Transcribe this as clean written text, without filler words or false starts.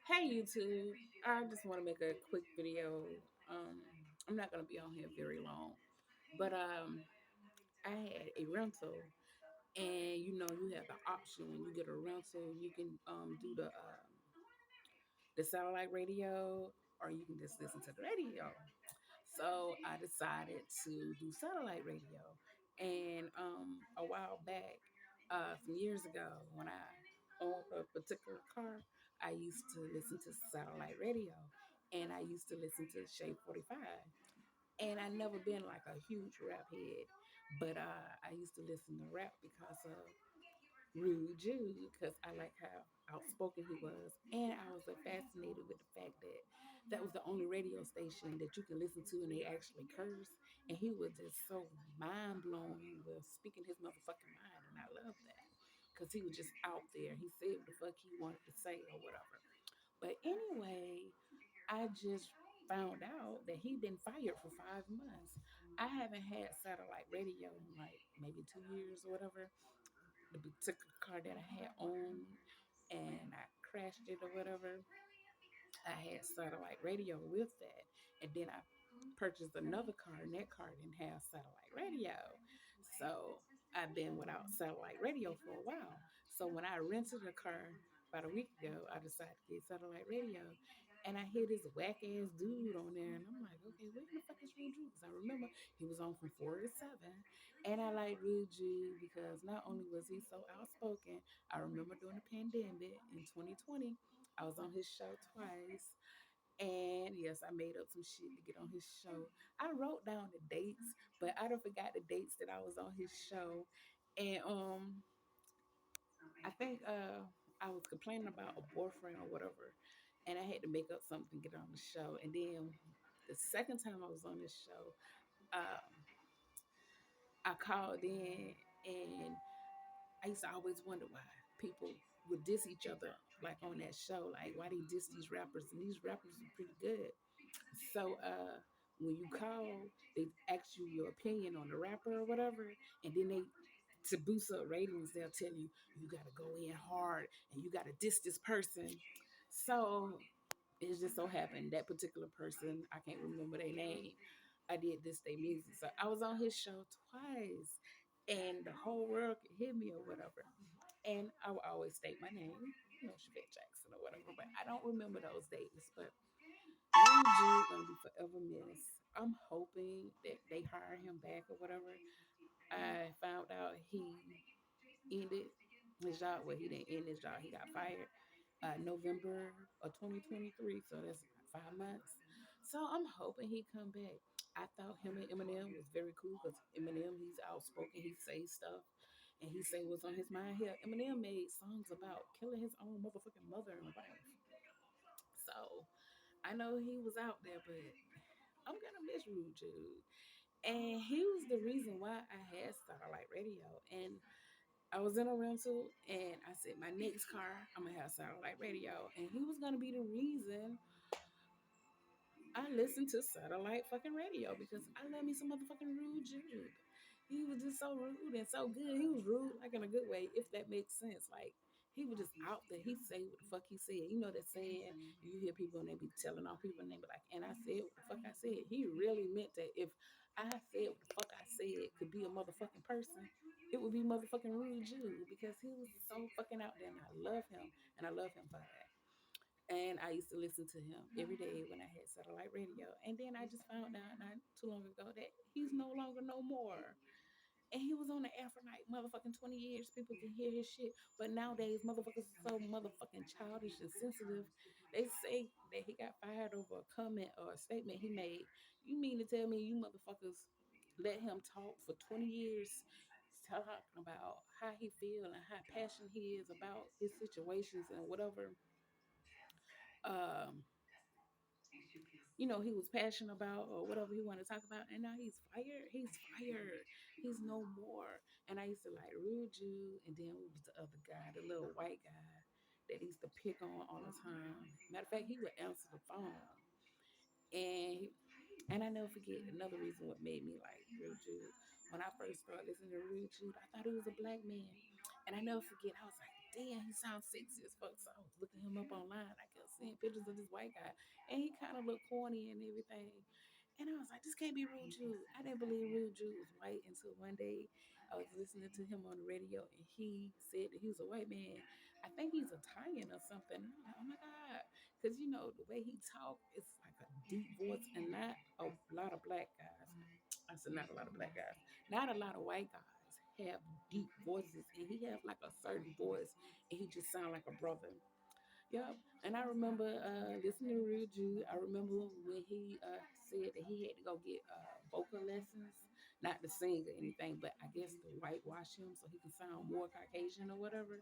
Hey YouTube, I just want to make a quick video. Um, I'm not gonna be on here very long, but I had a rental, and you have the option when you get a rental, you can do the satellite radio, or you can just listen to the radio. So I decided to do satellite radio, and a while back, some years ago, when I owned a particular car, I used to listen to satellite radio, and I used to listen to Shade 45. And I never been like a huge rap head, but I used to listen to rap because of Rude Jude, because I like how outspoken he was, and I was fascinated with the fact that that was the only radio station that you can listen to and they actually curse, and he was just so mind blowing with speaking his motherfucking mind, and I love that because he was just out there. He said what the fuck he wanted to say or whatever. But anyway, I just found out that he'd been fired for 5 months. I haven't had satellite radio in like maybe 2 years or whatever. The particular car that I had owned and I crashed it or whatever, I had satellite radio with that. And then I purchased another car, and that car didn't have satellite radio. So I've been without satellite radio for a while. So when I rented a car about a week ago, I decided to get satellite radio. And I hear this whack ass dude on there, and I'm like, okay, where the fuck is Rude Jude? Because I remember he was on from 4 to 7, and I like Rude Jude because not only was he so outspoken, I remember during the pandemic in 2020, I was on his show twice. And yes, I made up some shit to get on his show. I wrote down the dates, but I don't forgot the dates that I was on his show. And I think I was complaining about a boyfriend or whatever, and I had to make up something to get on the show. And then the second time I was on this show, I called in, and I used to always wonder why people would diss each other like on that show, like why they diss these rappers, and these rappers are pretty good. So when you call, they ask you your opinion on the rapper or whatever, and then they to boost up ratings, they'll tell you you gotta go in hard and you gotta diss this person. So it just so happened that particular person, I can't remember their name. I did this day music. So I was on his show twice, and the whole world could hear me or whatever. And I would always state my name, Chevette Jackson or whatever, but I don't remember those dates. But Lil Jude gonna be forever missed. I'm hoping that they hire him back or whatever. I found out he ended his job. Well, he didn't end his job. He got fired November of 2023. So that's 5 months. So I'm hoping he come back. I thought him and Eminem was very cool because Eminem, he's outspoken. He say stuff and he say what's on his mind. Here, Eminem made songs about killing his own motherfucking mother and wife. So I know he was out there, but I'm gonna miss Rude Jude. And he was the reason why I had satellite radio. And I was in a rental and I said, my next car, I'm gonna have satellite radio. And he was gonna be the reason I listened to satellite fucking radio because I love me some motherfucking Rude Jude. He was just so rude and so good. He was rude like in a good way, if that makes sense. Like he was just out there. He say what the fuck he said. You know that saying, you hear people and they be telling off people and they be like, and I said what the fuck I said. He really meant that if I said what the fuck I said could be a motherfucking person, it would be motherfucking Rude Jude because he was so fucking out there and I love him and I love him for that. And I used to listen to him every day when I had satellite radio. And then I just found out not too long ago that he's no longer no more. And he was on the air for like motherfucking 20 years. People can hear his shit. But nowadays, motherfuckers are so motherfucking childish and sensitive. They say that he got fired over a comment or a statement he made. You mean to tell me you motherfuckers let him talk for 20 years talking about how he feel and how passionate he is about his situations and whatever um he was passionate about or whatever he wanted to talk about, and now he's fired. He's fired. He's no more. And I used to like Rude Jude, and then it was the other guy, the little white guy that he used to pick on all the time. Matter of fact, he would answer the phone, and and I never forget another reason what made me like Rude Jude. When I first started listening to Rude Jude, I thought he was a black man. And I never forget, I was like, damn, he sounds sexy as fuck. So I was looking him up online. I kept seeing pictures of this white guy, and he kind of looked corny and everything. And I was like, this can't be Rude Jude. I didn't believe Rude Jude was white until one day I was listening to him on the radio, and he said that he was a white man. I think he's Italian or something. And I'm like, oh my God. Because, the way he talk, it's like a deep voice, and not a lot of black guys. I said, not a lot of black guys. Not a lot of white guys have deep voices, and he have like a certain voice, and he just sound like a brother. Yep. And I remember listening to Real Jude. I remember when he said that he had to go get vocal lessons, not to sing or anything, but I guess to whitewash him so he can sound more Caucasian or whatever.